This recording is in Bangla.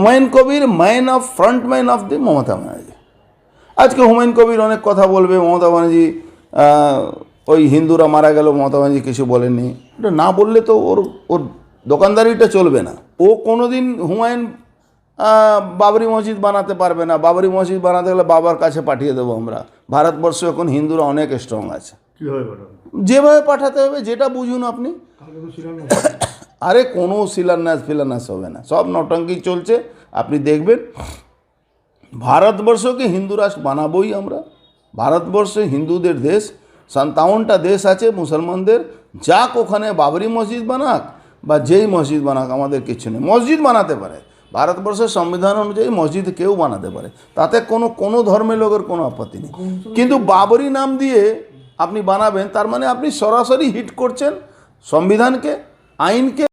Humayun Kabir frontman of the Mamata Banerjee. আজকে হুমায়ুন কবির অনেক কথা বলবে, মমতা ব্যানার্জি ওই হিন্দুরা মারা গেল, মমতা ব্যানার্জি কিছু বলেননি। এটা না বললে তো ওর ওর দোকানদারিটা চলবে না। ও কোনোদিন হুমায়ুন বাবরি মসজিদ বানাতে পারবে না। বাবরি মসজিদ বানাতে গেলে বাবার কাছে পাঠিয়ে দেবো আমরা। ভারতবর্ষে এখন হিন্দুরা অনেক স্ট্রং আছে, যেভাবে পাঠাতে হবে, যেটা বুঝুন আপনি। আরে কোনো শিলান্যাস হবে না, সব নটঙ্কি চলছে। আপনি দেখবেন ভারতবর্ষকে হিন্দু রাষ্ট্র বানাবোই আমরা। ভারতবর্ষে হিন্দুদের দেশ, 57টা দেশ আছে মুসলমানদের। যাক ওখানে বাবরি মসজিদ বানাক বা যেই মসজিদ বানাক, আমাদের কিছু নেই। মসজিদ বানাতে পারে, ভারতবর্ষের সংবিধান অনুযায়ী মসজিদ কেউ বানাতে পারে, তাতে কোনো ধর্মের লোকের কোনো আপত্তি নেই। কিন্তু বাবরি নাম দিয়ে আপনি বানাবেন, তার মানে আপনি সরাসরি হিট করছেন সংবিধানকে, আইনকে